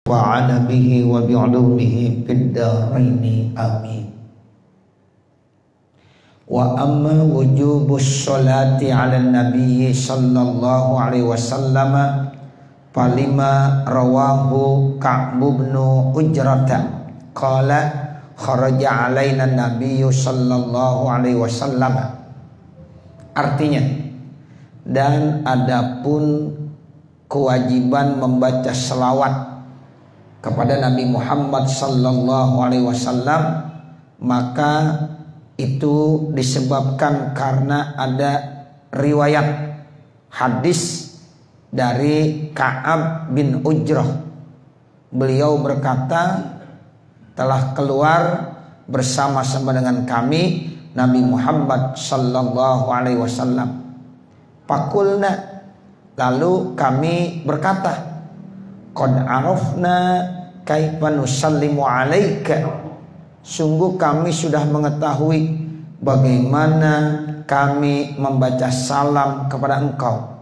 wa ala bihi wa bi'ulumihi fid dharaini amin. Wa amma wujubus sholati ala nabi sallallahu alaihi wasallam falima rawahu Ka'b bin Ujrata qala kharaja alaina nabiyyu sallallahu alaihi wasallam. Artinya, dan adapun kewajiban membaca selawat kepada Nabi Muhammad sallallahu alaihi wasallam, maka itu disebabkan karena ada riwayat hadis dari Ka'ab bin Ujrah. Beliau berkata, telah keluar bersama-sama dengan kami Nabi Muhammad sallallahu alaihi wasallam. Pakulna, lalu kami berkata, qad arafna kaifa nusallimu alaika. Sungguh kami sudah mengetahui bagaimana kami membaca salam kepada engkau.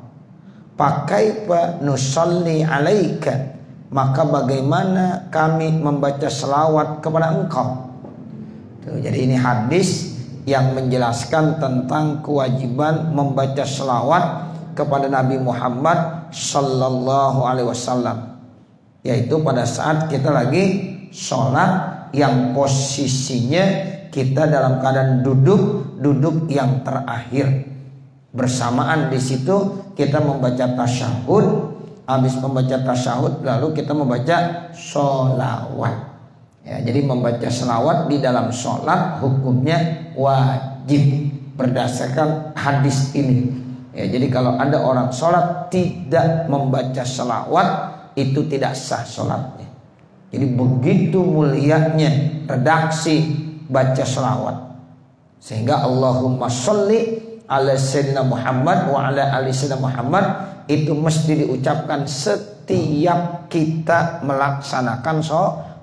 Pakaifa nusalli alaika, maka bagaimana kami membaca selawat kepada engkau. Tuh, jadi ini hadis yang menjelaskan tentang kewajiban membaca selawat kepada Nabi Muhammad sallallahu alaihi wasallam, yaitu pada saat kita lagi sholat yang posisinya kita dalam keadaan duduk yang terakhir. Bersamaan di situ kita membaca tasyahud, habis membaca tasyahud lalu kita membaca sholawat. Ya, jadi membaca selawat di dalam sholat hukumnya wajib berdasarkan hadis ini. Ya, jadi kalau ada orang sholat tidak membaca selawat, itu tidak sah sholatnya. Jadi begitu mulianya redaksi baca selawat, sehingga Allahumma sholli ala sayyidina Muhammad wa ala ali sayyidina Muhammad itu mesti diucapkan setiap kita melaksanakan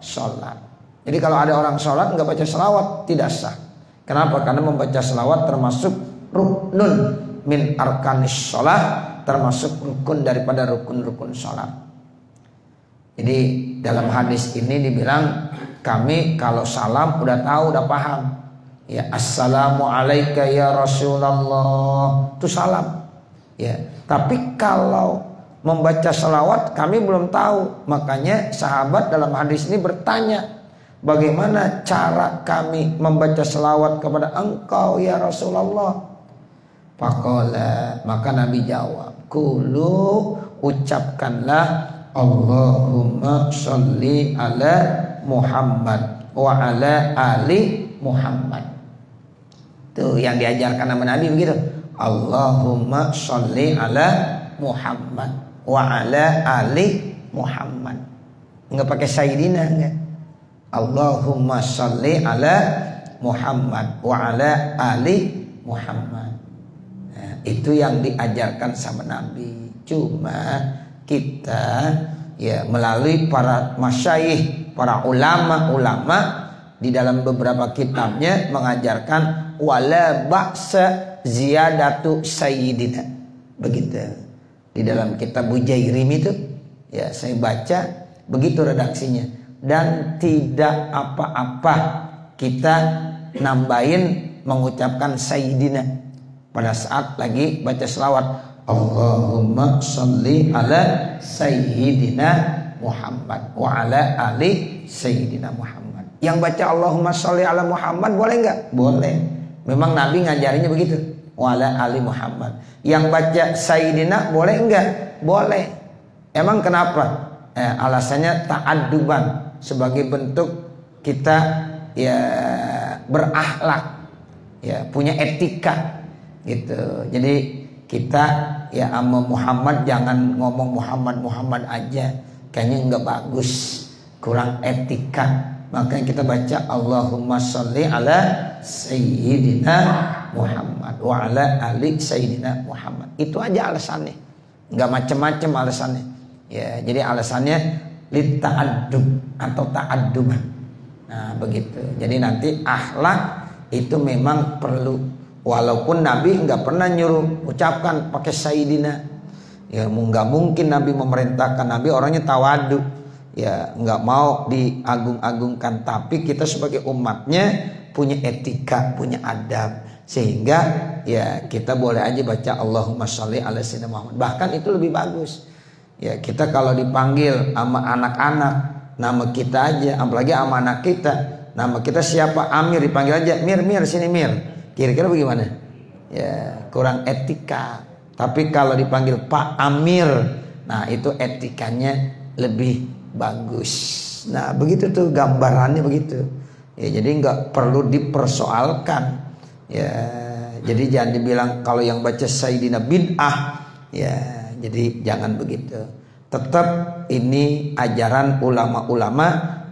sholat. Jadi kalau ada orang sholat nggak baca selawat tidak sah. Kenapa? Karena membaca selawat termasuk ruknun min arkanis sholat, termasuk rukun daripada rukun-rukun sholat. Jadi dalam hadis ini dibilang kami kalau salam udah tahu, udah paham. Ya, assalamu alayka ya Rasulullah, itu salam. Ya, tapi kalau membaca selawat kami belum tahu. Makanya sahabat dalam hadis ini bertanya, bagaimana cara kami membaca selawat kepada engkau ya Rasulullah? Faqala, maka Nabi jawab, kulu, ucapkanlah Allahumma sholli ala Muhammad wa ala ali Muhammad. Tuh yang diajarkan sama Nabi begitu. Allahumma sholli ala Muhammad wa ala ali Muhammad. Enggak pakai sayyidina, enggak. Allahumma sholli ala Muhammad wa ala ali Muhammad. Nah, itu yang diajarkan sama Nabi. Cuma kita ya melalui para masyayikh, para ulama-ulama di dalam beberapa kitabnya mengajarkan wala ba'sa ziyadatu sayyidina. Begitu. Di dalam kitab Bujairim itu ya saya baca begitu redaksinya, dan tidak apa-apa kita nambahin mengucapkan sayyidina pada saat lagi baca selawat. Allahumma sholli ala sayyidina Muhammad wa ala ali sayyidina Muhammad. Yang baca Allahumma sholli ala Muhammad boleh enggak? Boleh. Memang Nabi ngajarinya begitu. Wa ala ali Muhammad. Yang baca sayyidina boleh enggak? Boleh. Emang kenapa? Alasannya ta'adduban, sebagai bentuk kita ya berakhlak, ya punya etika gitu. Jadi kita ya sama Muhammad jangan ngomong Muhammad aja, kayaknya enggak bagus, kurang etika. Makanya kita baca Allahumma sholli ala sayyidina Muhammad wa ala ali sayyidina Muhammad. Itu aja alasannya, enggak macam-macam alasannya. Ya, jadi alasannya lit ta'addub atau ta'adduban. Nah, begitu. Jadi nanti akhlak itu memang perlu. Walaupun Nabi nggak pernah nyuruh ucapkan pakai sayyidina, ya nggak mungkin Nabi memerintahkan. Nabi orangnya tawadu, ya nggak mau diagung-agungkan, tapi kita sebagai umatnya punya etika, punya adab, sehingga ya kita boleh aja baca Allahumma sholli ala sayyidina Muhammad. Bahkan itu lebih bagus. Ya kita kalau dipanggil sama anak-anak, nama kita aja, apalagi sama anak kita, nama kita siapa, Amir, dipanggil aja Mir sini Mir. Kira-kira bagaimana? Ya kurang etika. Tapi kalau dipanggil Pak Amir, nah itu etikanya lebih bagus. Nah begitu tuh gambarannya begitu. Ya jadi nggak perlu dipersoalkan. Ya jadi jangan dibilang kalau yang baca Sayyidina bid'ah. Ya jadi jangan begitu. Tetap ini ajaran ulama-ulama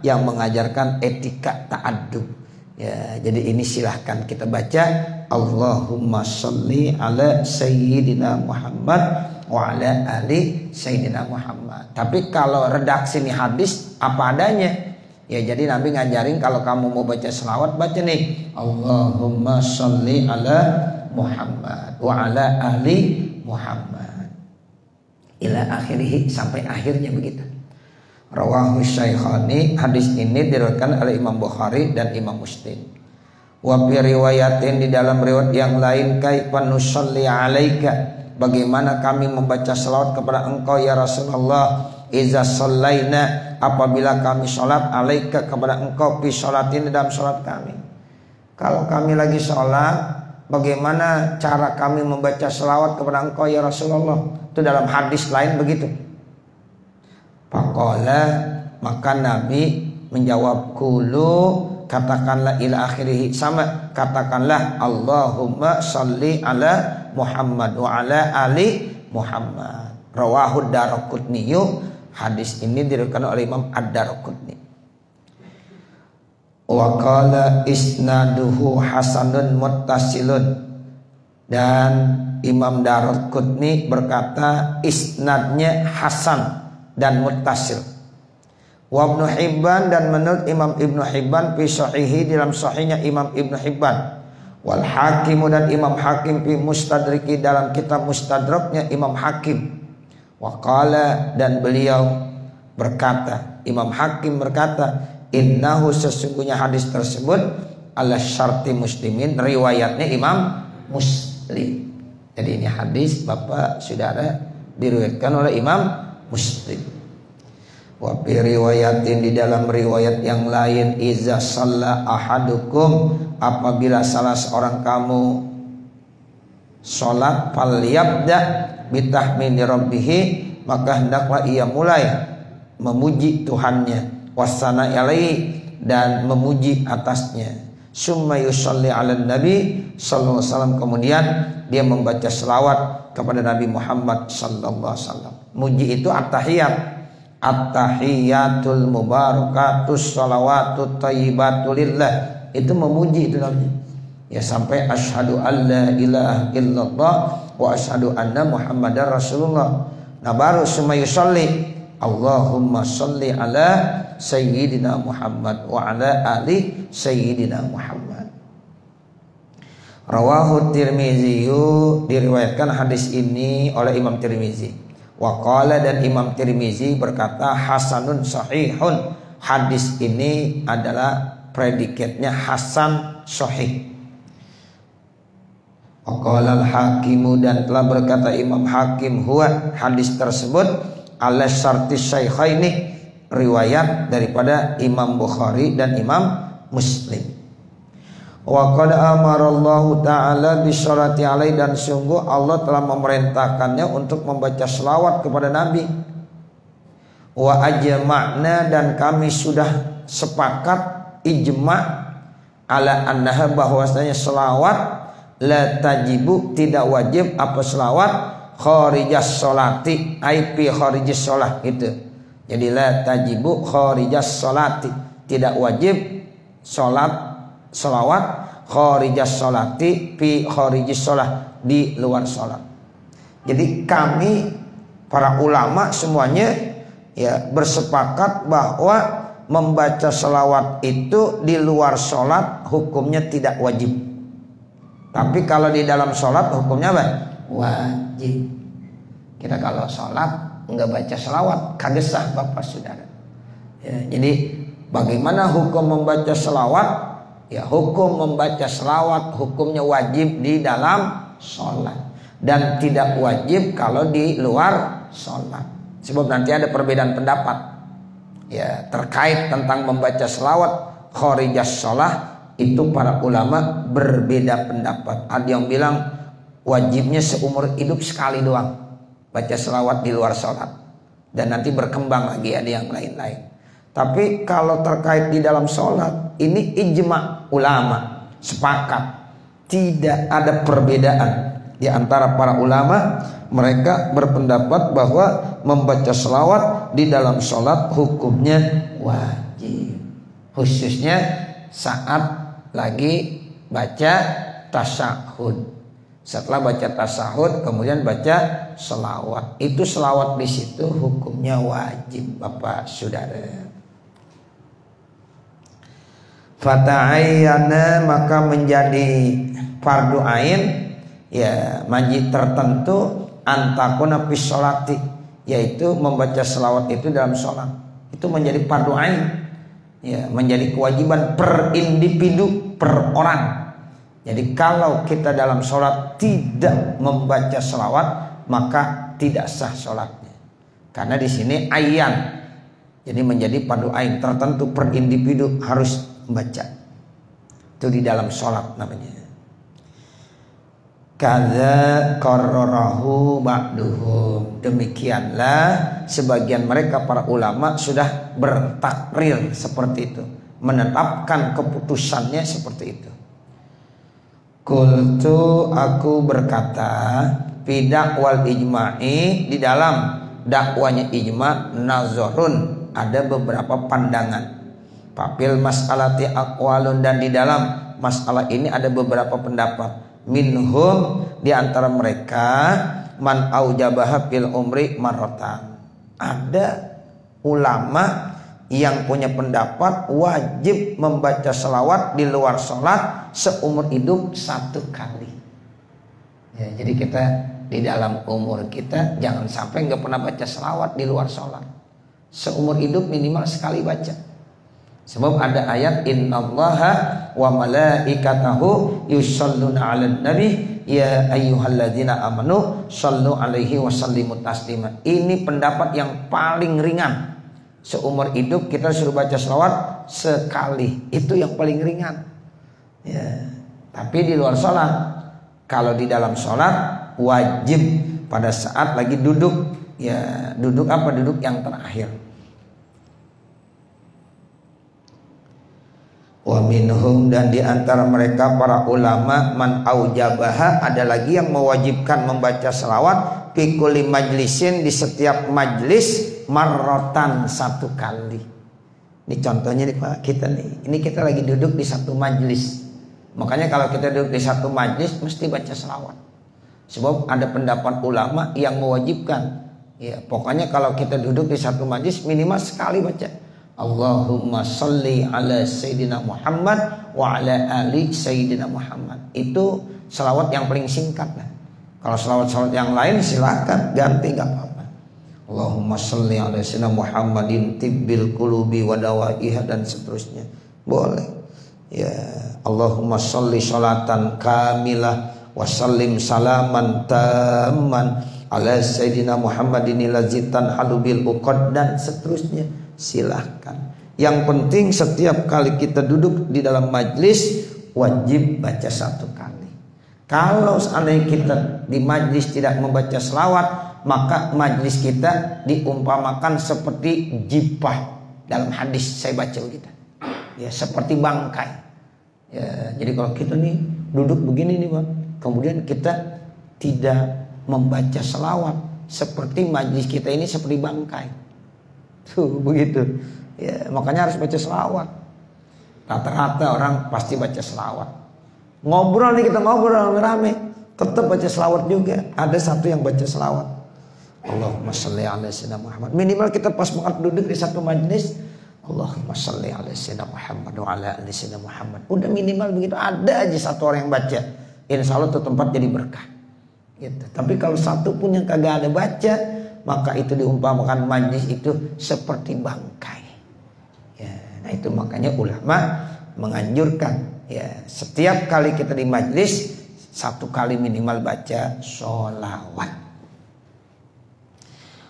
yang mengajarkan etika ta'addub. Ya jadi ini silahkan kita baca Allahumma sholli ala Sayyidina Muhammad wa ala ali Sayyidina Muhammad. Tapi kalau redaksi ini hadis apa adanya. Ya jadi Nabi ngajarin kalau kamu mau baca selawat, baca nih Allahumma sholli ala Muhammad wa ala ali Muhammad ila akhirih, sampai akhirnya begitu. Rawahu Syaikhani, hadis ini diriwayatkan oleh Imam Bukhari dan Imam Muslim. Wa fi riwayatin, di dalam riwayat yang lain, kaifa nusalli alaika, bagaimana kami membaca selawat kepada engkau ya Rasulullah, iza shallaina, apabila kami sholat, alaika, kepada engkau, fi sholatin, dalam sholat kami. Kalau kami lagi sholat, bagaimana cara kami membaca selawat kepada engkau ya Rasulullah? Itu dalam hadis lain begitu. Faqala, maka Nabi menjawab, kulu, katakanlah ila akhirih, sama katakanlah Allahumma sholli ala Muhammad wa ala ali Muhammad. Rawahu Daraqutni, hadis ini diriwayatkan oleh Imam Ad-Daraqutni. Wa qala isnaduhu hasanun muttasilun, dan Imam Daraqutni berkata isnadnya hasan dan muttasil. Wa Ibnu Hibban, dan menurut Imam Ibnu Hibban fi sahihi, dalam sahihnya Imam Ibnu Hibban. Wal Hakim, dan Imam Hakim fi Mustadriki, dalam kitab Mustadraknya Imam Hakim. Wa qala, dan beliau berkata, Imam Hakim berkata, innahu, sesungguhnya hadis tersebut ala syarti muslimin, riwayatnya Imam Muslim. Jadi ini hadis Bapak Saudara diriwayatkan oleh Imam Muslim. Wa fi riwayatin, di dalam riwayat yang lain, iza shalla ahadukum, apabila salah seorang kamu salat, falyabda bitahmidi rabbih, maka hendaklah ia mulai memuji Tuhannya, wasana alaihi, dan memuji atasnya, summa yusalli ala nabi sallallahu alaihi wasallam, kemudian dia membaca selawat kepada Nabi Muhammad sallallahu alaihi wasallam. Muji itu at-tahiyat, at-tahiyatul mubarakatus salawatut thayyibatu lillah, itu memuji itu namanya. Ya sampai asyhadu alla ilaha illallah wa asyhadu anna muhammadar rasulullah. Nah baru summa yusalli Allahumma sholli ala Sayyidina Muhammad wa ala ali Sayyidina Muhammad. Rawahu Tirmizi, diriwayatkan hadis ini oleh Imam Tirmizi. Wa qala, dan Imam Tirmizi berkata hasanun sahihun, hadis ini adalah predikatnya hasan sahih. Wa qala al-Hakimu, dan telah berkata Imam Hakim, huwa, hadis tersebut ala syarti syaikhaini, riwayat daripada Imam Bukhari dan Imam Muslim. Wa qad amarallahu ta'ala bisyarati alaihi, dan sungguh Allah telah memerintahkannya untuk membaca selawat kepada Nabi. Wa ajma'na, dan kami sudah sepakat ijma' ala annaha, bahwasanya selawat la tajibu, tidak wajib apa selawat, kharijas sholati, aipi kharijis sholat itu. Jadi la tajibu kharijas sholati, tidak wajib sholat selawat kharijas sholati fi kharijis sholat, di luar sholat. Jadi kami para ulama semuanya ya bersepakat bahwa membaca selawat itu di luar sholat hukumnya tidak wajib. Tapi kalau di dalam sholat hukumnya apa? Wajib. Kita kalau sholat nggak baca selawat kagak sah Bapak Saudara. Ya, jadi bagaimana hukum membaca selawat? Ya, hukum membaca selawat hukumnya wajib di dalam sholat dan tidak wajib kalau di luar sholat. Sebab nanti ada perbedaan pendapat ya terkait tentang membaca selawat kharijas sholat. Itu para ulama berbeda pendapat. Ada yang bilang wajibnya seumur hidup sekali doang baca selawat di luar sholat, dan nanti berkembang lagi ada yang lain-lain. Tapi kalau terkait di dalam sholat, ini ijma ulama sepakat, tidak ada perbedaan di antara para ulama. Mereka berpendapat bahwa membaca selawat di dalam sholat hukumnya wajib, khususnya saat lagi baca tasyahud. Setelah baca tasyahud kemudian baca selawat. Itu selawat di situ hukumnya wajib, Bapak Saudara. Fata'ayyana, maka menjadi fardu ain ya majid tertentu antakuna fi sholati, yaitu membaca selawat itu dalam sholat. Itu menjadi fardu ain. Ya, menjadi kewajiban per individu, per orang. Jadi kalau kita dalam sholat tidak membaca selawat, maka tidak sah sholatnya. Karena di sini ayan, jadi menjadi fardu ain tertentu per individu harus membaca. Itu di dalam sholat namanya. Kadza qarrarahu ba'duhum. Demikianlah sebagian mereka para ulama sudah bertakrir seperti itu, menetapkan keputusannya seperti itu. Qultu, aku berkata, fi dakwal ijma'i, di dalam dakwanya ijma' nazarun, ada beberapa pandangan. Fafil mas'alati aqwalun, dan di dalam masalah ini ada beberapa pendapat. Minhum, di antara mereka, man aujabaha fil umri marratan. Ada ulama yang punya pendapat wajib membaca selawat di luar sholat seumur hidup 1 kali. Ya, jadi kita di dalam umur kita jangan sampai nggak pernah baca selawat di luar sholat. Seumur hidup minimal sekali baca. Sebab ada ayat innallaha wa malaikatahu yusholluna 'alan nabi ya ayyuhalladzina amanu shallu 'alaihi wa sallimu taslima. Ini pendapat yang paling ringan. Seumur hidup kita suruh baca selawat sekali, itu yang paling ringan. Ya. Tapi di luar sholat, kalau di dalam sholat wajib pada saat lagi duduk, ya duduk apa? Duduk yang terakhir. Wa minhum, dan di antara mereka para ulama man aujabaha, ada lagi yang mewajibkan membaca selawat fi kulli majlisin, di setiap majlis marrotan 1 kali. Ini contohnya nih Pak, kita nih. Ini kita lagi duduk di satu majlis. Makanya kalau kita duduk di satu majlis mesti baca selawat. Sebab ada pendapat ulama yang mewajibkan. Ya, pokoknya kalau kita duduk di satu majlis minimal sekali baca Allahumma salli ala Sayyidina Muhammad wa ala ali Sayyidina Muhammad. Itu selawat yang paling singkat lah. Kalau selawat-selawat yang lain silakan ganti, gak apa-apa. Allahumma salli ala Sayyidina Muhammadin tibbil qulubi wa dawaiha, dan seterusnya. Boleh. Ya, Allahumma salli salatan kamilah wa sallim salaman tamman ala Sayyidina Muhammadin lazitan halubil uqad, dan seterusnya. Silahkan. Yang penting setiap kali kita duduk di dalam majlis wajib baca 1 kali. Kalau seandainya kita di majlis tidak membaca selawat, maka majlis kita diumpamakan seperti jipah. Dalam hadis saya baca begitu. Ya, seperti bangkai. Ya, jadi kalau kita nih duduk begini nih Bang, kemudian kita tidak membaca selawat, seperti majlis kita ini seperti bangkai. Tuh begitu. Ya, makanya harus baca selawat. Rata-rata orang pasti baca selawat. Ngobrol nih, kita ngobrol rame, tetap baca selawat juga. Ada satu yang baca selawat. Allahumma sholli ala sayyidina Muhammad. Minimal kita pas banget duduk di satu majlis, Allahumma sholli ala sayyidina Muhammad wa ala ali sayyidina Muhammad. Udah minimal begitu, ada aja satu orang yang baca. Insya Allah tuh tempat jadi berkah. Gitu. Tapi kalau satu pun yang kagak ada baca, maka itu diumpamakan majlis itu seperti bangkai. Ya, nah itu makanya ulama menganjurkan ya setiap kali kita di majlis 1 kali minimal baca sholawat.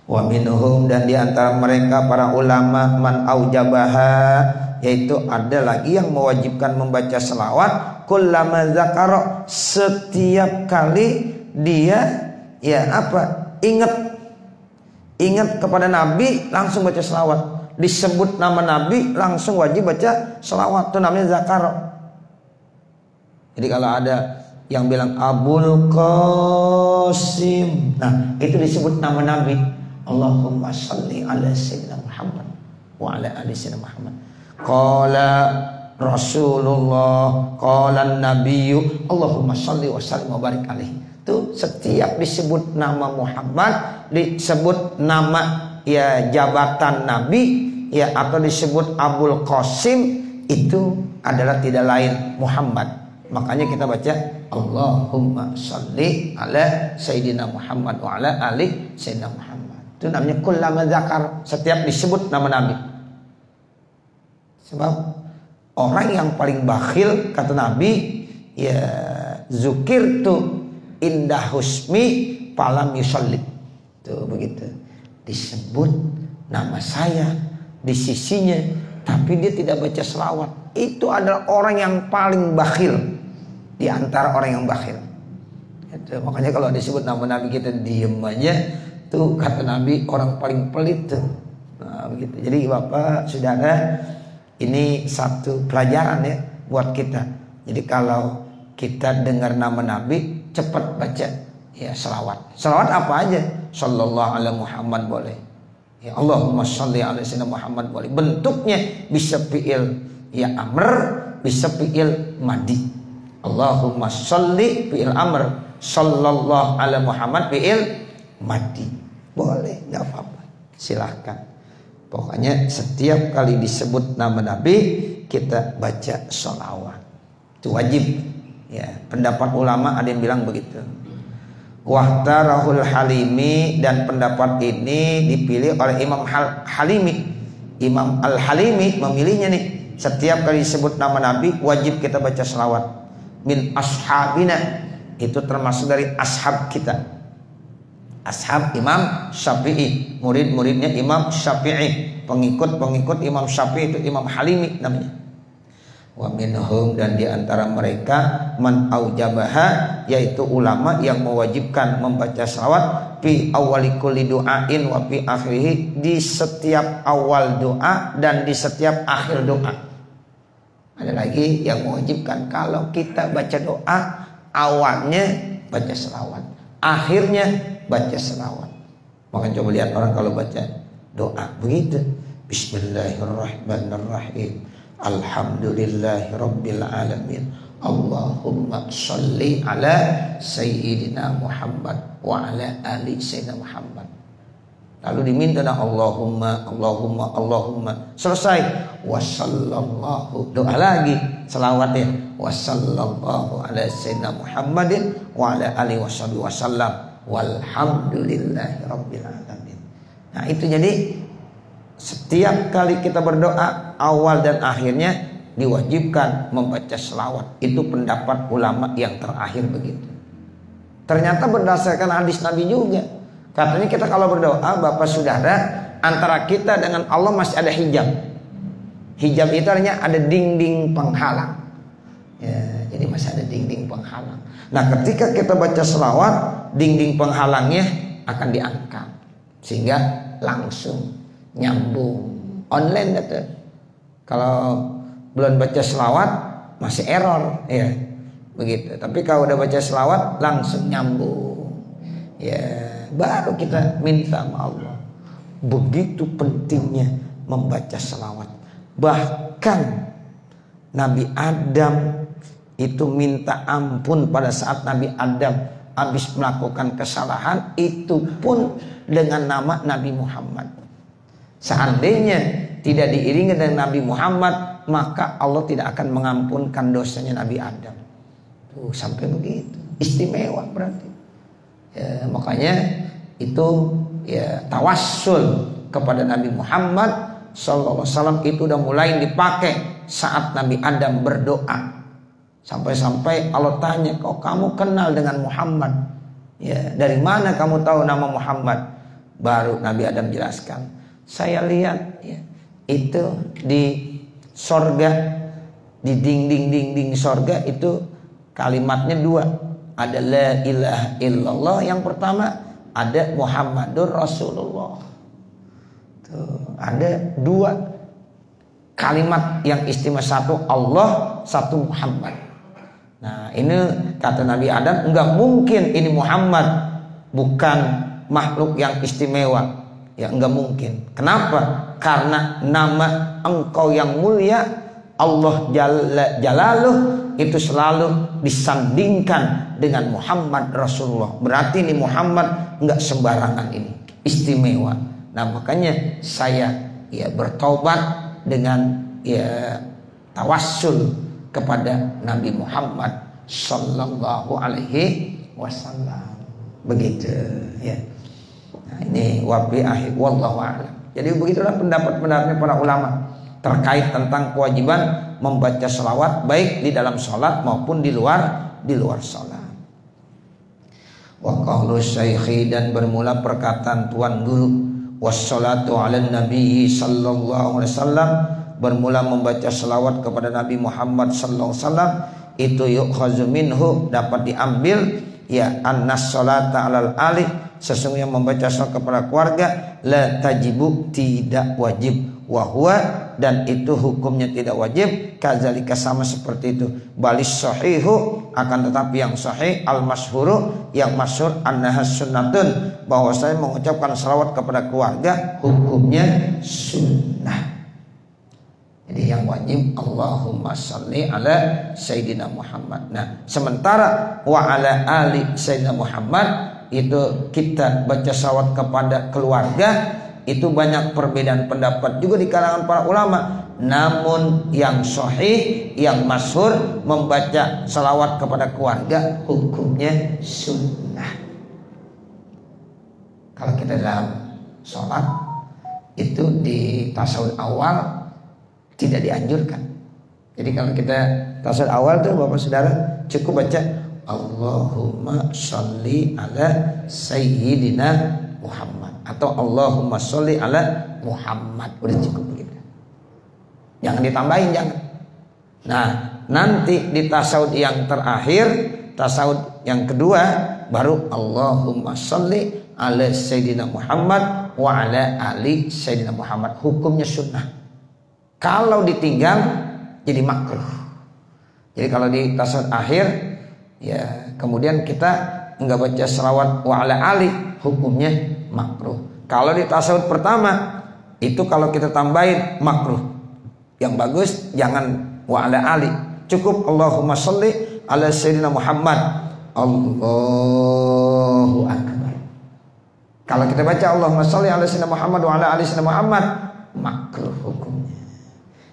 Wa minhum, dan diantara mereka para ulama man aujabaha, yaitu ada lagi yang mewajibkan membaca selawat kullama zakara, setiap kali dia ya apa ingat kepada Nabi langsung baca selawat, disebut nama Nabi langsung wajib baca selawat, itu namanya zakara. Jadi kalau ada yang bilang Abul Qasim, nah itu disebut nama Nabi, Allahumma sholli ala sayyidina Muhammad wa ala ali sayyidina Muhammad. Qala Rasulullah, qala Nabiyyu, Allahumma sholli wa sallim wa barik alaihi. Itu setiap disebut nama Muhammad, disebut nama ya jabatan Nabi ya atau disebut Abul Qasim, itu adalah tidak lain Muhammad. Makanya kita baca Allahumma sholli ala sayyidina Muhammad wa ala ali sayyidina Muhammad. Itu namanya kullama zakar, setiap disebut nama Nabi. Sebab orang yang paling bakhil kata Nabi ya zukirtu indah husmi falam yusalli. Tuh begitu. Disebut nama saya di sisinya tapi dia tidak baca selawat. Itu adalah orang yang paling bakhil di antara orang yang bakhil. Itu makanya kalau disebut nama Nabi kita diem aja. Tuh kata Nabi orang paling pelit tuh. Nah, begitu. Jadi Bapak, Saudara, ini satu pelajaran ya buat kita. Jadi kalau kita dengar nama Nabi, cepat baca ya selawat. Selawat apa aja? Sallallahu alaihi Muhammad boleh. Ya Allahumma sholli ala sayyidina Muhammad boleh. Bentuknya bisa fi'il ya amr, bisa fi'il madi. Allahumma sholli fi'il amr, sallallahu ala Muhammad fi'il madi. Boleh, nggak apa-apa, silahkan. Pokoknya setiap kali disebut nama Nabi kita baca sholawat, itu wajib. Ya, pendapat ulama ada yang bilang begitu. Wahtarahul Halimi, dan pendapat ini dipilih oleh Imam Halimi. Imam Al-Halimi memilihnya nih. Setiap kali disebut nama Nabi wajib kita baca sholawat. Min ashabina, itu termasuk dari ashab kita. Ashab Imam Syafi'i, murid-muridnya Imam Syafi'i, pengikut-pengikut Imam Syafi'i itu Imam Halimi namanya. Wa minhum, dan diantara mereka man aujabaha, yaitu ulama yang mewajibkan membaca selawat fi awwali kulli du'ain wa fi akhirih, di setiap awal doa dan di setiap akhir doa. Ada lagi yang mewajibkan kalau kita baca doa awalnya baca selawat, akhirnya baca selawat. Maka coba lihat orang kalau baca doa begitu, Bismillahirrahmanirrahim, Alhamdulillahirabbil alamin, Allahumma sholli ala sayyidina Muhammad wa ala ali sayyidina Muhammad. Lalu diminta Allahumma Allahumma Allahumma, selesai wasallallahu, doa lagi selawatnya wasallallahu ala sayyidina Muhammadin wa ala alihi wasallam walhamdulillahi alamin. Nah itu jadi setiap kali kita berdoa awal dan akhirnya diwajibkan membaca selawat. Itu pendapat ulama yang terakhir begitu. Ternyata berdasarkan hadis Nabi juga. Katanya kita kalau berdoa Bapak Saudara, antara kita dengan Allah masih ada hijab. Hijab itu artinya ada dinding penghalang ya, jadi masih ada dinding penghalang. Nah ketika kita baca selawat, dinding penghalangnya akan diangkat sehingga langsung nyambung. Online itu kalau belum baca selawat masih error ya begitu. Tapi kalau udah baca selawat langsung nyambung ya, baru kita minta sama Allah. Begitu pentingnya membaca selawat. Bahkan Nabi Adam itu minta ampun pada saat Nabi Adam habis melakukan kesalahan, itu pun dengan nama Nabi Muhammad. Seandainya tidak diiringi dengan Nabi Muhammad, maka Allah tidak akan mengampunkan dosanya Nabi Adam. Tuh sampai begitu, istimewa berarti. Ya, makanya itu ya tawassul kepada Nabi Muhammad sallallahu alaihi wasallam itu udah mulai dipakai saat Nabi Adam berdoa. Sampai-sampai Allah tanya, kok kamu kenal dengan Muhammad? Ya, dari mana kamu tahu nama Muhammad? Baru Nabi Adam jelaskan, saya lihat ya, itu di sorga, di dinding sorga itu kalimatnya dua. Ada la ilaha illallah, yang pertama ada Muhammadur Rasulullah. Tuh, ada dua kalimat yang istimewa, satu Allah, satu Muhammad. Nah, ini kata Nabi Adam, enggak mungkin ini Muhammad bukan makhluk yang istimewa. Ya enggak mungkin. Kenapa? Karena nama engkau yang mulia, Allah Jalaluh, itu selalu disandingkan dengan Muhammad Rasulullah. Berarti ini Muhammad enggak sembarangan, ini istimewa. Nah, makanya saya ya bertobat dengan ya tawassul kepada Nabi Muhammad sallallahu alaihi wasallam. Begitu ya. Nah, ini wabi akhir wallahu a'lam. Jadi begitulah pendapat-pendapatnya para ulama terkait tentang kewajiban membaca selawat baik di dalam sholat maupun di luar sholat. Wa qawlu syaikhi, dan bermula perkataan tuan guru, wassalatu ala nabi sallallahu alaihi wasallam, bermula membaca selawat kepada Nabi Muhammad sallallahu alaihi wasallam, itu yu'khazu minhu, dapat diambil ya annas salata alal ali, sesungguhnya membaca salat kepada keluarga la tajibu, tidak wajib, wa huwa, dan itu hukumnya tidak wajib, kadzalika sama seperti itu, balis sahihu, akan tetapi yang sahih, al masyhuru, yang masyhur, annaha sunnatun, bahwasanya mengucapkan selawat kepada keluarga hukumnya sunnah. Jadi yang wajib Allahumma salli ala Sayyidina Muhammad. Nah, sementara wa ala ali Sayyidina Muhammad itu kita baca salawat kepada keluarga, itu banyak perbedaan pendapat juga di kalangan para ulama. Namun yang sahih, yang masyhur, membaca salawat kepada keluarga hukumnya sunnah. Kalau kita dalam sholat itu di tasawuf awal tidak dianjurkan. Jadi kalau kita tasawuf awal tuh Bapak Saudara cukup baca Allahumma sholli ala Sayyidina Muhammad atau Allahumma sholli ala Muhammad, udah cukup begitu. Jangan ditambahin, jangan. Nah, nanti di tasawuf yang terakhir, tasawuf yang kedua, baru Allahumma sholli ala Sayyidina Muhammad wa ala ali Sayyidina Muhammad, hukumnya sunnah. Kalau ditinggal jadi makruh. Jadi kalau di tasawuf akhir ya kemudian kita enggak baca selawat wa ala ali, hukumnya makruh. Kalau di tasawuf pertama itu kalau kita tambahin makruh. Yang bagus jangan wa ala ali, cukup Allahumma sholli ala Sayyidina Muhammad, Allahu akbar. Kalau kita baca Allahumma sholli ala Sayyidina Muhammad wa ala ali Sayyidina Muhammad, makruh hukumnya.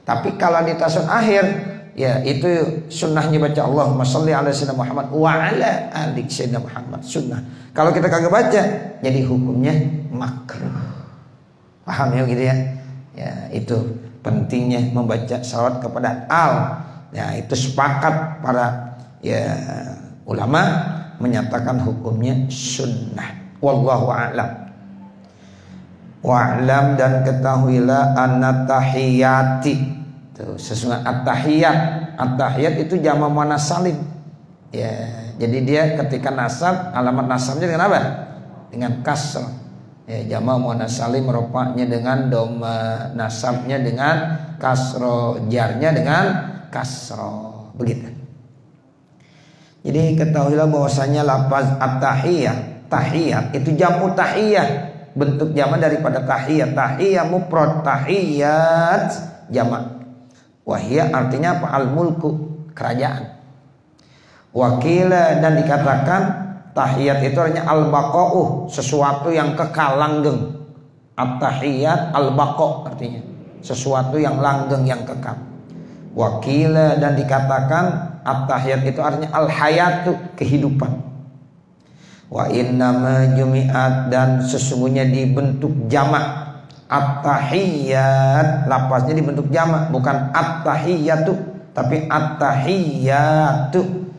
Tapi kalau di tasawuf akhir ya itu sunnahnya baca Allahumma sholli ala Sayyidina Muhammad wa ala ali Sayyidina Muhammad, sunnah. Kalau kita kagak baca jadi hukumnya makruh. Paham ya gitu ya? Ya itu pentingnya membaca salawat kepada al. Ya itu sepakat para ya ulama menyatakan hukumnya sunnah. Wallahu a'lam. Wa'lam, dan ketahuilah anna tahiyati, sesungguhnya at-tahiyat itu jamak muannats salim. Ya, jadi dia ketika nasab, alamat nasabnya dengan apa? Dengan kasrah. Ya, jamak muannats salim rofa'nya dengan dhamma, nasabnya dengan kasrah, jarnya dengan kasrah. Begitu. Jadi ketahuilah bahwasanya lafaz at-tahiyat, tahiyat itu jamu tahiyah, bentuk jamak daripada tahiyat. Tahiyat mufrad, tahiyat jamak. Wahia artinya apa? Al-mulku, kerajaan. Wakila, dan dikatakan tahiyat itu artinya al-baqa'u, sesuatu yang kekal, langgeng. At-tahiyat al-baqa' artinya sesuatu yang langgeng, yang kekal. Wakila, dan dikatakan at-tahiyat itu artinya al-hayatu, kehidupan. Wa innama jumi'at, dan sesungguhnya dibentuk jamak At-tahiyyat lafaznya dibentuk jamak, bukan at-tahiyyatu tapi at-tahiyyatu.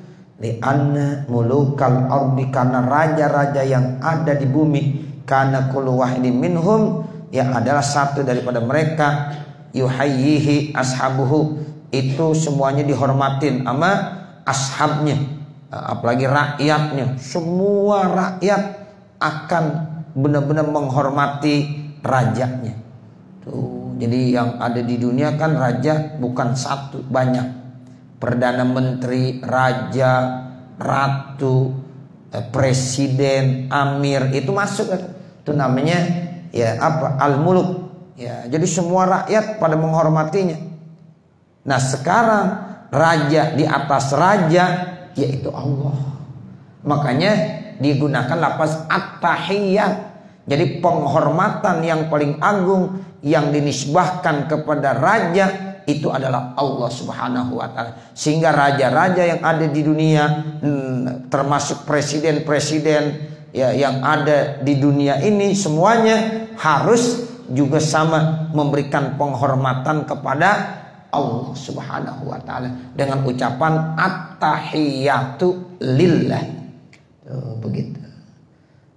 Li'anna mulukal ardi, karena raja-raja yang ada di bumi, kana kullu wahidin minhum, yang adalah satu daripada mereka, yuhayyihi ashabuhu, itu semuanya dihormatin sama ashabnya, apalagi rakyatnya. Semua rakyat akan benar-benar menghormati rajanya. Tuh, jadi yang ada di dunia kan raja bukan satu, banyak. Perdana menteri, raja, ratu, presiden, amir, itu masuk. Itu namanya ya apa? Al-muluk. Ya, jadi semua rakyat pada menghormatinya. Nah, sekarang raja di atas raja yaitu Allah. Makanya digunakan lafaz at-tahiyyat. Jadi penghormatan yang paling agung yang dinisbahkan kepada raja itu adalah Allah Subhanahu wa ta'ala. Sehingga raja-raja yang ada di dunia, termasuk presiden-presiden ya yang ada di dunia ini, semuanya harus juga sama memberikan penghormatan kepada Allah Subhanahu wa ta'ala dengan ucapan at-tahiyyatu lillah. Tuh, begitu.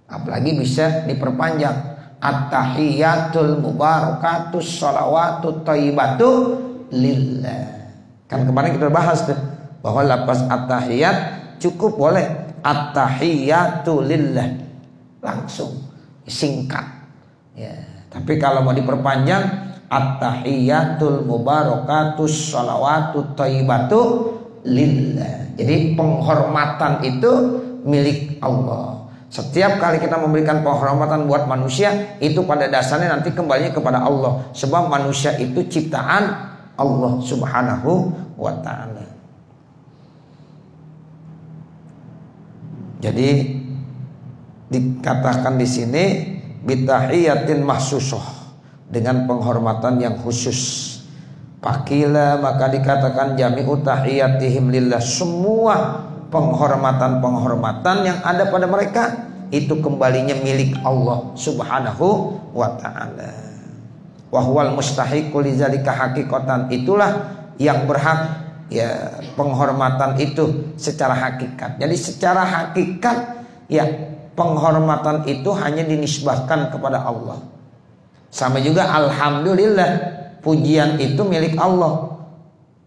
Apalagi bisa diperpanjang, at-tahiyyatul mubarakatus sholawatut thayyibatu lillah. Kan kemarin kita bahas tuh bahwa lafaz at-tahiyyat cukup boleh at-tahiyyatu lillah, langsung singkat ya. Tapi kalau mau diperpanjang, at-tahiyyatul mubarakatus sholawatut thayyibatu lillah. Jadi penghormatan itu milik Allah. Setiap kali kita memberikan penghormatan buat manusia, itu pada dasarnya nanti kembalinya kepada Allah. Sebab manusia itu ciptaan Allah Subhanahu wa ta'ala. Jadi dikatakan di sini bitahiyatin mahsusoh, dengan penghormatan yang khusus. Pakila, maka dikatakan jami'u tahiyatihim lillah, semua penghormatan-penghormatan yang ada pada mereka itu kembalinya milik Allah Subhanahu wa ta'ala. Wa huwal mustahiqu lidzalika haqiqatan, itulah yang berhak ya penghormatan itu secara hakikat. Jadi secara hakikat ya penghormatan itu hanya dinisbahkan kepada Allah. Sama juga alhamdulillah, pujian itu milik Allah.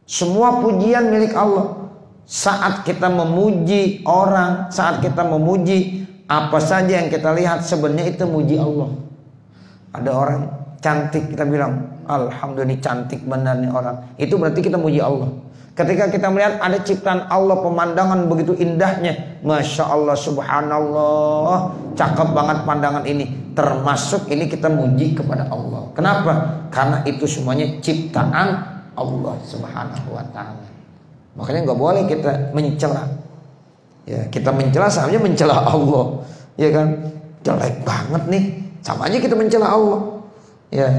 Semua pujian milik Allah. Saat kita memuji orang, saat kita memuji apa saja yang kita lihat, sebenarnya itu muji Allah. Ada orang cantik, kita bilang alhamdulillah cantik benar nih orang, itu berarti kita muji Allah. Ketika kita melihat ada ciptaan Allah, pemandangan begitu indahnya, masya Allah, subhanallah, cakep banget pandangan ini, termasuk ini kita muji kepada Allah. Kenapa? Karena itu semuanya ciptaan Allah Subhanahu wa ta'ala. Makanya nggak boleh kita mencela. Ya, kita mencela seharusnya mencela Allah, ya kan? Jelek banget nih, sama aja kita mencela Allah. Ya,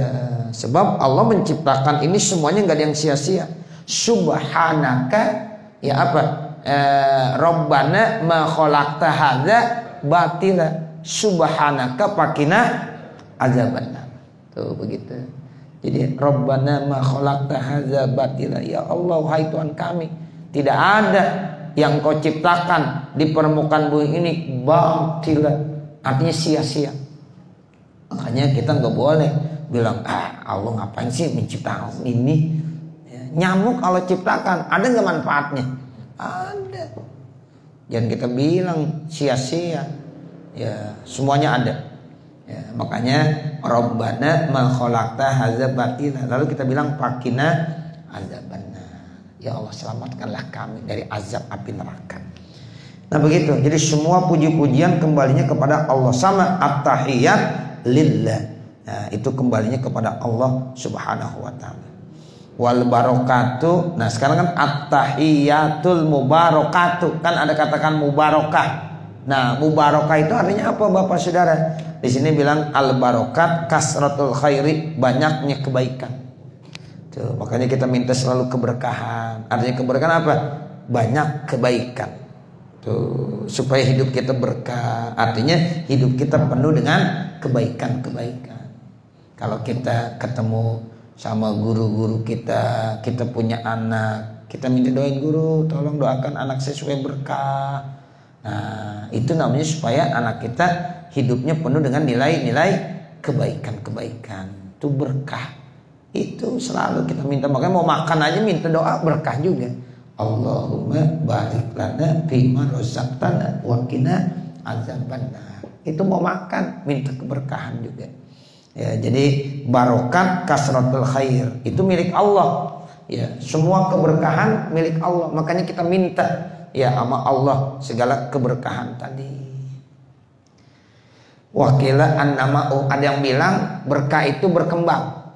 sebab Allah menciptakan ini semuanya nggak ada yang sia-sia. Subhanaka, ya apa? Rabbana ma khalaqta hadza batila. Subhanaka fakina azabannar. Tuh begitu. Jadi Rabbana ma khalaqta hadza batila. Ya Allah, wahai Tuhan kami, tidak ada yang kau ciptakan di permukaan bumi ini batila, artinya sia-sia. Makanya kita nggak boleh bilang Allah ngapain sih menciptakan ini. Nyamuk Allah ciptakan, ada nggak manfaatnya? Ada. Jangan kita bilang sia-sia. Ya, semuanya ada. Ya, makanya Rabbana ma khalaqta hadza batila. Lalu kita bilang fakina azabannar. Ya Allah, selamatkanlah kami dari azab api neraka. Nah begitu. Jadi semua puji-pujian kembalinya kepada Allah. Sama at-tahiyyat lillah. Nah, itu kembalinya kepada Allah Subhanahu wa ta'ala. Wal barakatuh. Nah sekarang kan at-tahiyyatul mubarakatuh, kan ada katakan mubarakah. Nah mubarakah itu artinya apa Bapak Saudara? Di sini bilang al barakat kasratul khairi, banyaknya kebaikan. Tuh, makanya kita minta selalu keberkahan. Artinya keberkahan apa? Banyak kebaikan. Tuh, supaya hidup kita berkah. Artinya hidup kita penuh dengan kebaikan-kebaikan. Kalau kita ketemu sama guru-guru kita punya anak, kita minta doain guru, tolong doakan anak saya supaya berkah. Nah, itu namanya supaya anak kita hidupnya penuh dengan nilai-nilai kebaikan-kebaikan. Itu berkah. Itu selalu kita minta. Makanya mau makan aja minta doa berkah juga. Allahumma barik lana fima razaqtana wa qina azabannar. Itu mau makan minta keberkahan juga. Ya, jadi barokat kasratul khair itu milik Allah. Ya, semua keberkahan milik Allah. Makanya kita minta ya sama Allah segala keberkahan tadi. Wakila annama'u, ada yang bilang berkah itu berkembang.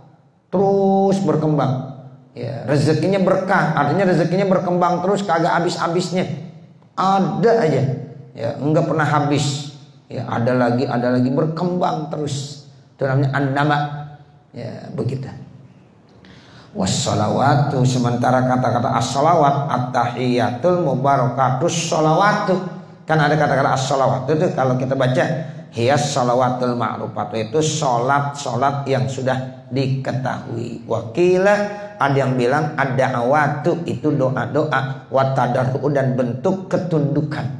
Terus berkembang. Ya, rezekinya berkah, artinya rezekinya berkembang terus kagak habis-habisnya. Ada aja. Ya, enggak pernah habis. Ya, ada lagi berkembang terus. Itu namanya annama. Ya, begitu. Wassalawatu, sementara kata-kata as-salawat at-tahiyatul mubarakatus salawatu. Kan ada kata-kata as-salawatu itu kalau kita baca hiyas salawatul ma'rufatu, itu salat yang sudah diketahui. Wakila, ada yang bilang ad-da'awatu itu doa-doa, wa tadarru dan bentuk ketundukan.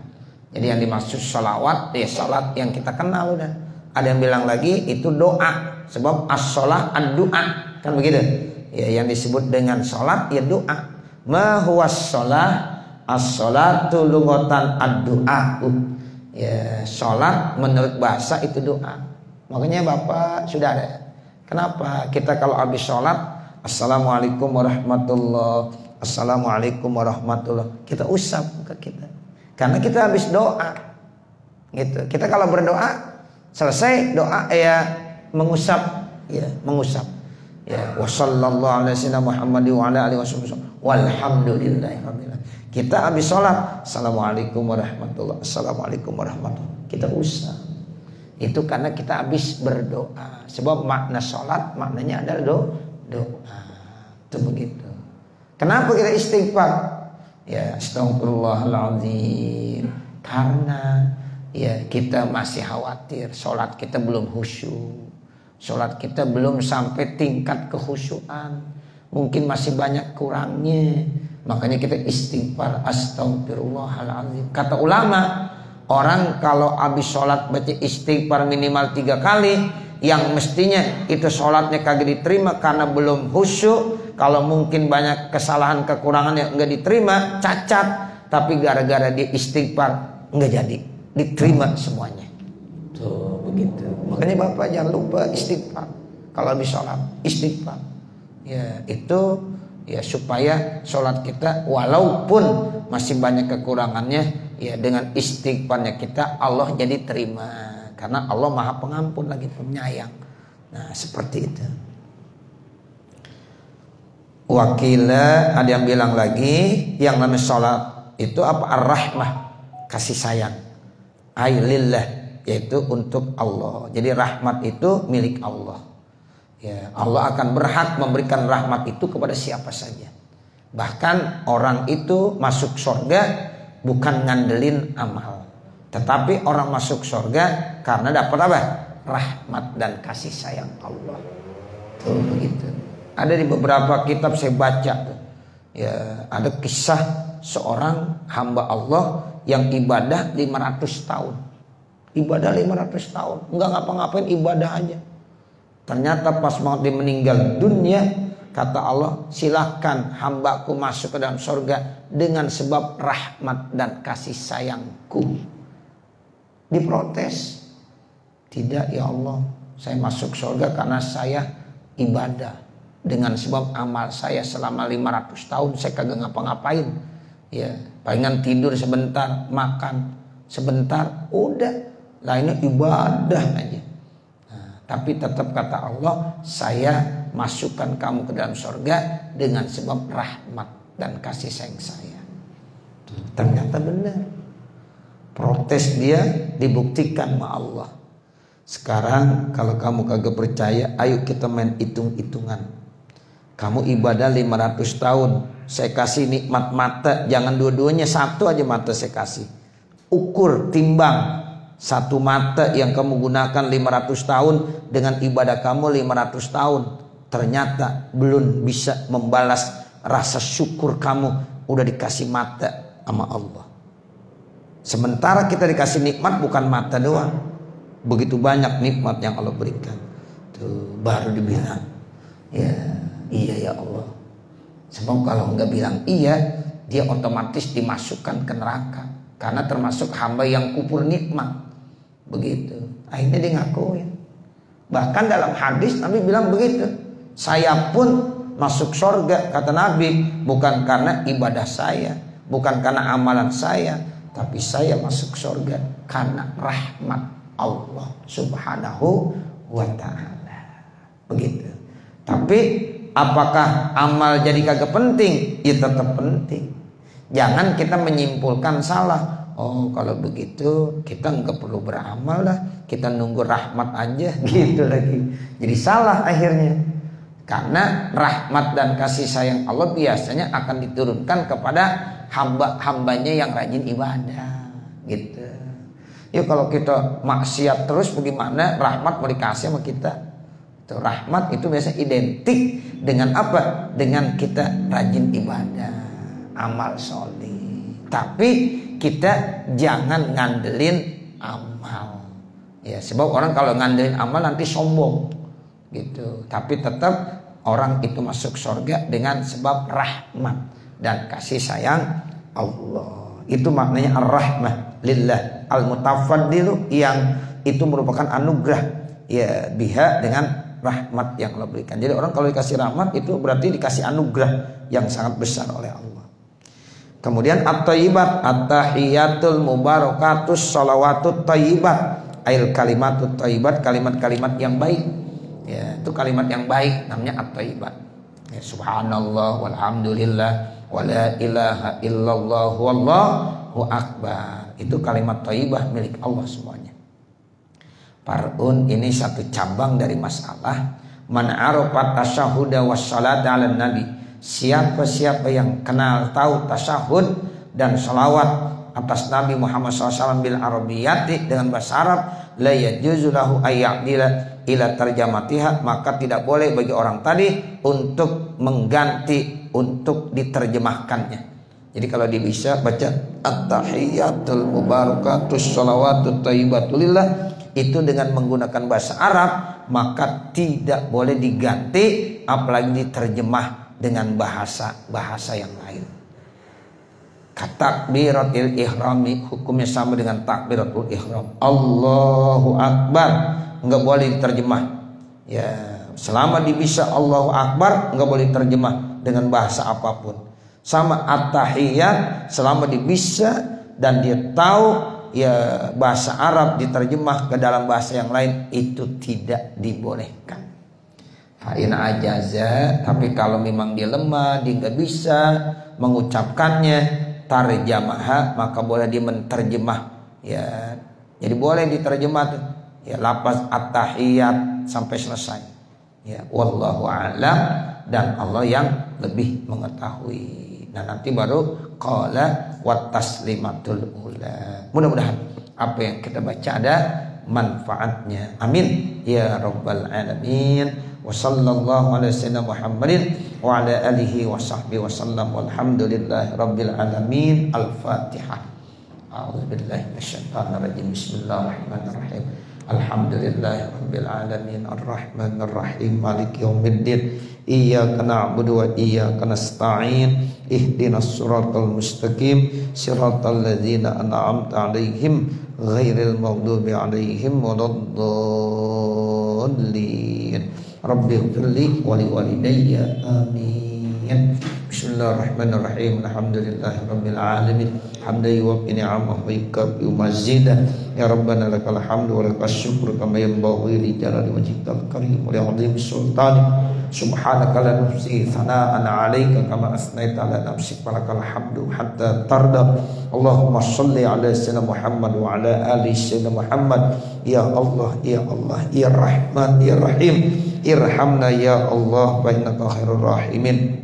Jadi yang dimaksud salawat ya salat yang kita kenal udah. Ada yang bilang lagi itu doa, sebab as-salah ad-du'a, kan begitu. Ya, yang disebut dengan salat ya doa. Ma huwas shalah, as-salatu lughatan ad-du'a. Ya, sholat menurut bahasa itu doa. Makanya Bapak sudah ada. Kenapa kita kalau habis sholat assalamualaikum warahmatullah, assalamualaikum warahmatullah, kita usap ke kita, karena kita habis doa gitu. Kita kalau berdoa selesai doa ya mengusap ya, mengusap ya, wassallallahu ala sayyidina Muhammad wa ala alihi wasallam walhamdulillahirabbil alamin. Kita habis sholat assalamualaikum warahmatullah, assalamualaikum warahmatullah, kita usap. Itu karena kita habis berdoa. Sebab makna sholat maknanya adalah doa. Itu begitu. Kenapa kita istighfar? Ya, astagfirullahaladzim. Karena ya kita masih khawatir sholat kita belum khusyuk, sholat kita belum sampai tingkat kekhusyuan, mungkin masih banyak kurangnya. Makanya kita istighfar astagfirullahaladzim. Kata ulama, orang kalau habis sholat baca istighfar minimal 3 kali, yang mestinya itu sholatnya kagak diterima karena belum khusyuk. Kalau mungkin banyak kesalahan kekurangan yang enggak diterima, cacat, tapi gara-gara dia istighfar enggak jadi diterima semuanya. Tuh begitu. Makanya Bapak jangan lupa istighfar. Kalau habis sholat istighfar. Ya itu ya supaya sholat kita walaupun masih banyak kekurangannya, ya dengan istighfarnya kita Allah jadi terima, karena Allah maha pengampun lagi penyayang. Nah seperti itu. Wakila, ada yang bilang lagi yang namanya sholat itu apa? Ar-rahmah, kasih sayang. Ailillah, yaitu untuk Allah. Jadi rahmat itu milik Allah. Ya, Allah akan berhak memberikan rahmat itu kepada siapa saja. Bahkan orang itu masuk surga bukan ngandelin amal, tetapi orang masuk surga karena dapat apa? Rahmat dan kasih sayang Allah. Tuh begitu. Ada di beberapa kitab saya baca tuh. Ya, ada kisah seorang hamba Allah yang ibadah 500 tahun. Ibadah 500 tahun, enggak ngapa-ngapain, ibadah aja. Ternyata pas mau dia meninggal dunia, kata Allah, silahkan hambaku masuk ke dalam surga dengan sebab rahmat dan kasih sayangku. Diprotes, tidak ya Allah, saya masuk surga karena saya ibadah. Dengan sebab amal saya selama 500 tahun saya kagak ngapa-ngapain. Ya, palingan tidur sebentar, makan sebentar, udah. Lainnya ibadah aja. Tapi tetap kata Allah, saya masukkan kamu ke dalam surga dengan sebab rahmat dan kasih sayang saya. Ternyata benar. Protes dia dibuktikan sama Allah. Sekarang kalau kamu kagak percaya, ayo kita main hitung-hitungan. Kamu ibadah 500 tahun, saya kasih nikmat mata, jangan dua-duanya, satu aja mata saya kasih. Ukur, timbang. Satu mata yang kamu gunakan 500 tahun dengan ibadah kamu 500 tahun. Ternyata belum bisa membalas rasa syukur kamu udah dikasih mata sama Allah. Sementara kita dikasih nikmat bukan mata doang. Begitu banyak nikmat yang Allah berikan. Tuh baru dibilang, ya iya ya Allah. Sebab kalau nggak bilang iya, dia otomatis dimasukkan ke neraka. Karena termasuk hamba yang kufur nikmat. Begitu. Akhirnya dia ngakuin. Bahkan dalam hadis Nabi bilang begitu. Saya pun masuk surga, kata Nabi, bukan karena ibadah saya, bukan karena amalan saya, tapi saya masuk surga karena rahmat Allah Subhanahu wa ta'ala. Begitu. Tapi apakah amal jadi kagak penting? Ya tetap penting. Jangan kita menyimpulkan salah. Oh kalau begitu kita nggak perlu beramal lah, kita nunggu rahmat aja gitu lagi. Jadi salah akhirnya. Karena rahmat dan kasih sayang Allah biasanya akan diturunkan kepada hamba-hambanya yang rajin ibadah gitu. Ya kalau kita maksiat terus bagaimana rahmat mau dikasih sama kita? Rahmat itu biasa identik dengan apa? Dengan kita rajin ibadah, amal soleh. Tapi kita jangan ngandelin amal. Ya, sebab orang kalau ngandelin amal nanti sombong gitu. Tapi tetap orang itu masuk surga dengan sebab rahmat dan kasih sayang Allah. Itu maknanya ar-rahmah lillah al-mutafaddilu, yang itu merupakan anugerah ya biha dengan rahmat yang Allah berikan. Jadi orang kalau dikasih rahmat itu berarti dikasih anugerah yang sangat besar oleh Allah. Kemudian at-thayyibat, at-tahiyatul mubarakatus shalawatut thayyibat, ail kalimatut thayyibat, kalimat-kalimat yang baik. Ya, itu kalimat yang baik namanya at-thayyibat. Ya, subhanallah walhamdulillah wala ilaha illallah wallahu akbar. Itu kalimat thayyibah milik Allah semuanya. Far'un, ini satu cabang dari masalah man arafat tasyahhuda wassalata 'alan nabi. Siapa-siapa yang kenal tahu tasyahud dan salawat atas Nabi Muhammad SAW bil arabiyati dengan bahasa Arab, la yajuzu lahu ayyadila ila tarjamatiha, maka tidak boleh bagi orang tadi untuk mengganti, untuk diterjemahkannya. Jadi kalau dia bisa baca at-tahiyatul mubarakatus shalawatut thayyibatulillah itu dengan menggunakan bahasa Arab, maka tidak boleh diganti apalagi diterjemah dengan bahasa yang lain. Takbiratul ihrami hukumnya sama dengan takbiratul ihram. Allahu akbar enggak boleh diterjemah. Ya, selama bisa Allahu akbar enggak boleh diterjemah dengan bahasa apapun. Sama at-tahiyat selama bisa dan dia tahu ya bahasa Arab diterjemah ke dalam bahasa yang lain itu tidak dibolehkan. Fa'in ajaza, tapi kalau memang dia lemah, dia nggak bisa mengucapkannya, tarjamaha, maka boleh dia menterjemah. Ya, jadi boleh diterjemah ya lafaz at-tahiyat sampai selesai. Ya, wallahu a'lam, dan Allah yang lebih mengetahui. Nah nanti baru qala wat taslimatul ula. Mudah-mudahan apa yang kita baca ada manfaatnya. Amin ya rabbal alamin. Wa sallallahu ala sayyidina Muhammadin wa ala alihi wa sahbihi wa sallam walhamdulillahi rabbil alamin. Al-Fatihah. A'udzu billahi minasyaitonir rajim. Bismillahirrahmanirrahim. Alhamdulillahi rabbil alamin arrahmanir rahim maliki yaumiddin. Iyyaka na'budu wa iyyaka nasta'in. Ihdinas siratal mustaqim siratal ladzina an'amta 'alaihim ghairil maghdubi 'alaihim waladdallin. Rabbi ighfirli wa liwalidayya amin. Bismillahirrahmanirrahim. Alhamdulillahi rabbil alamin. Hamdan yuwaffi ni'amahu wa yukafi mazidah. Ya Rabbana lakal hamdu wa lakas syukru kama yanbaghi li jalali wajhikal karim wa li 'azimi sultanik. Subhanaka la nuhsi thana'an 'alaika kama asnaita 'ala nafsik wa lakal hamdu hatta tarda. Allahumma shalli 'ala sayyidina Muhammad wa 'ala ali sayyidina Muhammad. Ya Allah, ya Allah, ya Rahman, ya Rahim, irhamna ya Allah wa innaka khairur rahimin.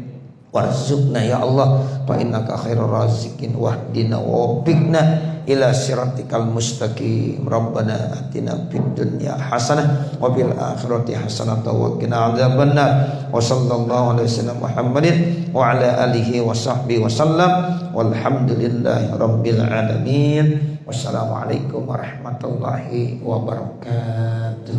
warzuqna ya Allah fa innaka khairur raziqin wahdina wafiqna ila siratikal mustaqim. Rabbana atina fid dunya hasanah wa fil akhirati hasanah wa qina adzabannar. Wa sallallahu alaihi wasallam Muhammadin wa ala alihi wa sahbihi wasallam walhamdulillahi rabbil alamin. Wassalamualaikum warahmatullahi wabarakatuh.